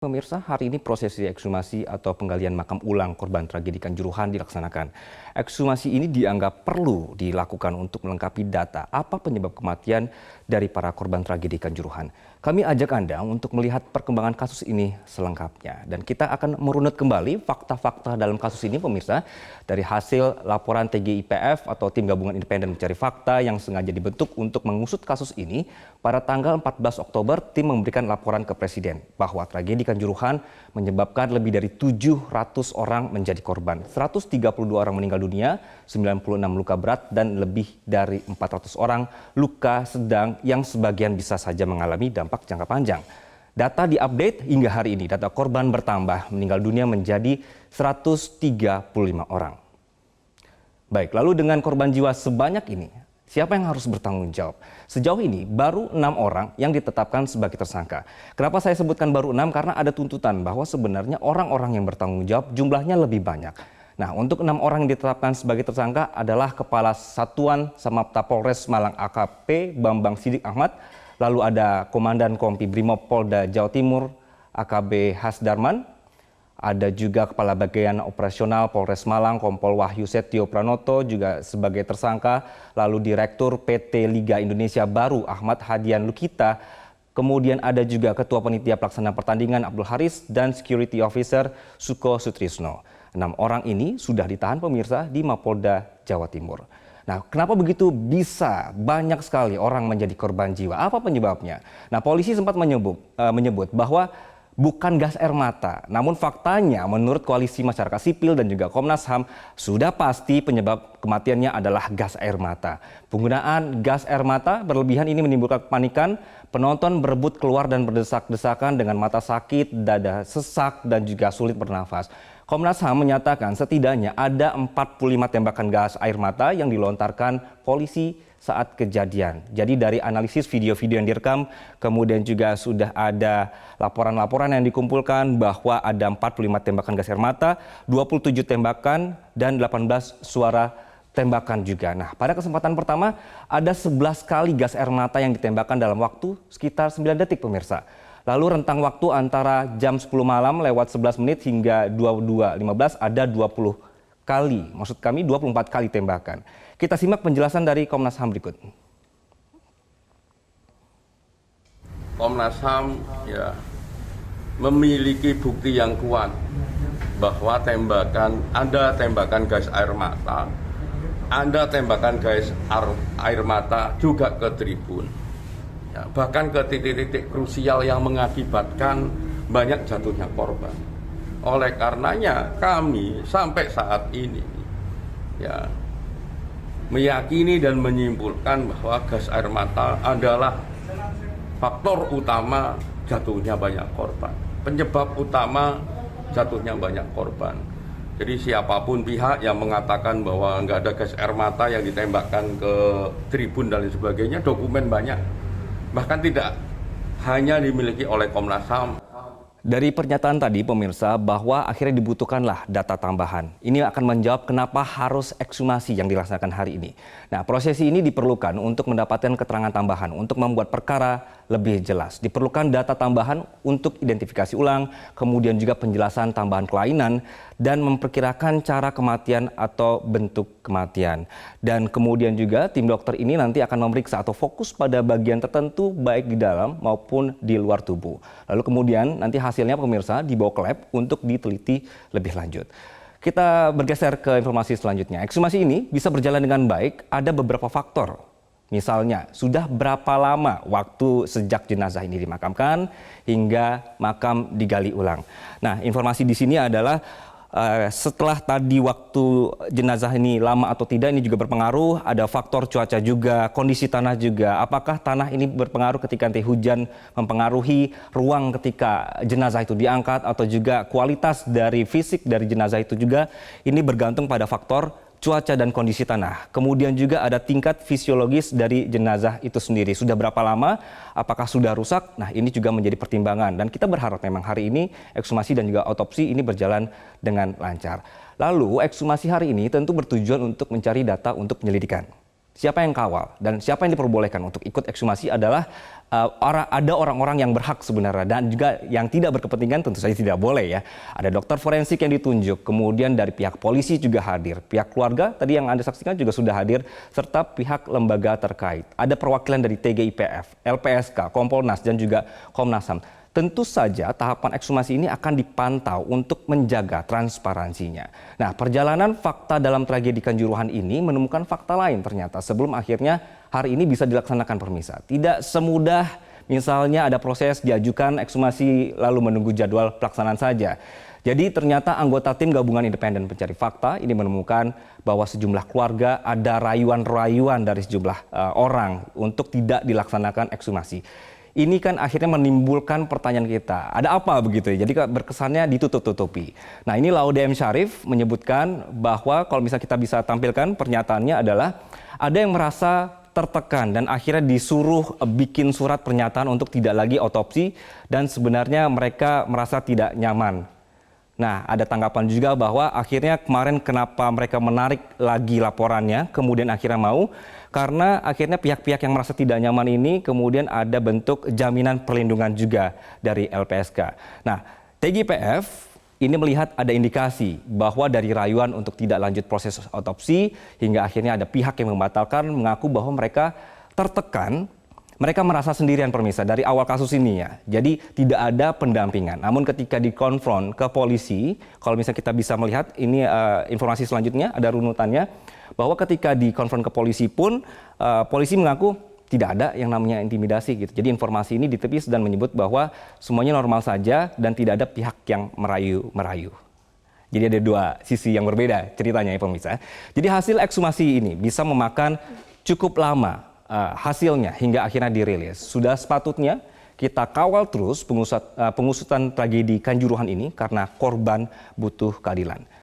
Pemirsa, hari ini prosesi ekshumasi atau penggalian makam ulang korban tragedi Kanjuruhan dilaksanakan. Ekshumasi ini dianggap perlu dilakukan untuk melengkapi data apa penyebab kematian dari para korban tragedi Kanjuruhan. Kami ajak Anda untuk melihat perkembangan kasus ini selengkapnya. Dan kita akan merunut kembali fakta-fakta dalam kasus ini, pemirsa, dari hasil laporan TGIPF atau Tim Gabungan Independen Mencari Fakta yang sengaja dibentuk untuk mengusut kasus ini. Pada tanggal 14 Oktober, tim memberikan laporan ke Presiden bahwa tragedi Kanjuruhan menyebabkan lebih dari 700 orang menjadi korban. 132 orang meninggal dunia, 96 luka berat, dan lebih dari 400 orang luka sedang yang sebagian bisa saja mengalami dampak jangka panjang. Data diupdate hingga hari ini, data korban bertambah, meninggal dunia menjadi 135 orang. Baik, lalu dengan korban jiwa sebanyak ini, siapa yang harus bertanggung jawab? Sejauh ini baru 6 orang yang ditetapkan sebagai tersangka. Kenapa saya sebutkan baru 6? Karena ada tuntutan bahwa sebenarnya orang-orang yang bertanggung jawab jumlahnya lebih banyak. Nah, untuk 6 orang yang ditetapkan sebagai tersangka adalah Kepala Satuan Samapta Polres Malang AKP Bambang Sidik Ahmad, lalu ada Komandan Kompi Brimob Polda Jawa Timur AKB Hasdarman, ada juga Kepala Bagian Operasional Polres Malang Kompol Wahyu Setio Pranoto juga sebagai tersangka, lalu Direktur PT Liga Indonesia Baru Ahmad Hadian Lukita, kemudian ada juga Ketua Panitia Pelaksana Pertandingan Abdul Haris dan Security Officer Suko Sutrisno. 6 orang ini sudah ditahan, pemirsa, di Mapolda Jawa Timur. Nah, kenapa begitu bisa banyak sekali orang menjadi korban jiwa? Apa penyebabnya? Nah, polisi sempat menyebut bahwa bukan gas air mata. Namun faktanya menurut Koalisi Masyarakat Sipil dan juga Komnas HAM sudah pasti penyebab kematiannya adalah gas air mata. Penggunaan gas air mata berlebihan ini menimbulkan kepanikan. Penonton berebut keluar dan berdesak-desakan dengan mata sakit, dada sesak, dan juga sulit bernafas. Komnas HAM menyatakan setidaknya ada 45 tembakan gas air mata yang dilontarkan polisi saat kejadian. Jadi dari analisis video-video yang direkam, kemudian juga sudah ada laporan-laporan yang dikumpulkan bahwa ada 45 tembakan gas air mata, 27 tembakan, dan 18 suara tembakan juga. Nah, pada kesempatan pertama ada 11 kali gas air mata yang ditembakkan dalam waktu sekitar 9 detik, pemirsa. Lalu rentang waktu antara jam 10 malam lewat 11 menit hingga 22.15 ada 20 kali, maksud kami 24 kali tembakan. Kita simak penjelasan dari Komnas HAM berikut. Komnas HAM memiliki bukti yang kuat bahwa ada tembakan gas air mata, ada tembakan gas air mata juga ke tribun. Bahkan ke titik-titik krusial yang mengakibatkan banyak jatuhnya korban. Oleh karenanya kami sampai saat ini meyakini dan menyimpulkan bahwa gas air mata adalah faktor utama jatuhnya banyak korban. Penyebab utama jatuhnya banyak korban. Jadi siapapun pihak yang mengatakan bahwa nggak ada gas air mata yang ditembakkan ke tribun dan lain sebagainya, dokumen banyak. Bahkan tidak hanya dimiliki oleh Komnas HAM. Dari pernyataan tadi, pemirsa, bahwa akhirnya dibutuhkanlah data tambahan. Ini akan menjawab kenapa harus ekshumasi yang dilaksanakan hari ini. Nah, prosesi ini diperlukan untuk mendapatkan keterangan tambahan, untuk membuat perkara lebih jelas. Diperlukan data tambahan untuk identifikasi ulang, kemudian juga penjelasan tambahan kelainan, dan memperkirakan cara kematian atau bentuk kematian. Dan kemudian juga tim dokter ini nanti akan memeriksa atau fokus pada bagian tertentu baik di dalam maupun di luar tubuh. Lalu kemudian nanti hasilnya, pemirsa, dibawa ke lab untuk diteliti lebih lanjut. Kita bergeser ke informasi selanjutnya. Ekshumasi ini bisa berjalan dengan baik, ada beberapa faktor. Misalnya, sudah berapa lama waktu sejak jenazah ini dimakamkan hingga makam digali ulang. Nah, informasi di sini adalah setelah tadi waktu jenazah ini lama atau tidak, ini juga berpengaruh. Ada faktor cuaca juga, kondisi tanah juga. Apakah tanah ini berpengaruh ketika nanti hujan mempengaruhi ruang ketika jenazah itu diangkat, atau juga kualitas dari fisik dari jenazah itu juga ini bergantung pada faktor cuaca dan kondisi tanah. Kemudian juga ada tingkat fisiologis dari jenazah itu sendiri. Sudah berapa lama, apakah sudah rusak? Nah, ini juga menjadi pertimbangan. Dan kita berharap memang hari ini ekshumasi dan juga otopsi ini berjalan dengan lancar. Lalu ekshumasi hari ini tentu bertujuan untuk mencari data untuk penyelidikan. Siapa yang kawal dan siapa yang diperbolehkan untuk ikut ekshumasi adalah ada orang-orang yang berhak sebenarnya dan juga yang tidak berkepentingan tentu saja tidak boleh ya. Ada dokter forensik yang ditunjuk, kemudian dari pihak polisi juga hadir, pihak keluarga tadi yang Anda saksikan juga sudah hadir, serta pihak lembaga terkait. Ada perwakilan dari TGIPF, LPSK, Kompolnas dan juga Komnas HAM. Tentu saja tahapan ekshumasi ini akan dipantau untuk menjaga transparansinya. Nah, perjalanan fakta dalam tragedi Kanjuruhan ini menemukan fakta lain ternyata sebelum akhirnya hari ini bisa dilaksanakan permisa. Tidak semudah misalnya ada proses diajukan ekshumasi lalu menunggu jadwal pelaksanaan saja. Jadi ternyata anggota tim gabungan independen pencari fakta ini menemukan bahwa sejumlah keluarga ada rayuan-rayuan dari sejumlah orang untuk tidak dilaksanakan ekshumasi. Ini kan akhirnya menimbulkan pertanyaan kita, ada apa begitu ya? Jadi berkesannya ditutup-tutupi. Nah, ini Laude M. Syarif menyebutkan bahwa kalau misalnya kita bisa tampilkan pernyataannya adalah ada yang merasa tertekan dan akhirnya disuruh bikin surat pernyataan untuk tidak lagi otopsi dan sebenarnya mereka merasa tidak nyaman. Nah, ada tanggapan juga bahwa akhirnya kemarin kenapa mereka menarik lagi laporannya, kemudian akhirnya mau, karena akhirnya pihak-pihak yang merasa tidak nyaman ini kemudian ada bentuk jaminan perlindungan juga dari LPSK. Nah, TGIPF ini melihat ada indikasi bahwa dari rayuan untuk tidak lanjut proses otopsi hingga akhirnya ada pihak yang membatalkan mengaku bahwa mereka tertekan. Mereka merasa sendirian permisa dari awal kasus ini ya. Jadi tidak ada pendampingan. Namun ketika dikonfront ke polisi, kalau misalnya kita bisa melihat ini informasi selanjutnya ada runutannya bahwa ketika dikonfront ke polisi pun polisi mengaku tidak ada yang namanya intimidasi gitu. Jadi informasi ini ditepis dan menyebut bahwa semuanya normal saja dan tidak ada pihak yang merayu-merayu. Jadi ada dua sisi yang berbeda ceritanya ya pemirsa. Jadi hasil ekshumasi ini bisa memakan cukup lama. Hasilnya hingga akhirnya dirilis. Sudah sepatutnya kita kawal terus pengusutan tragedi Kanjuruhan ini karena korban butuh keadilan.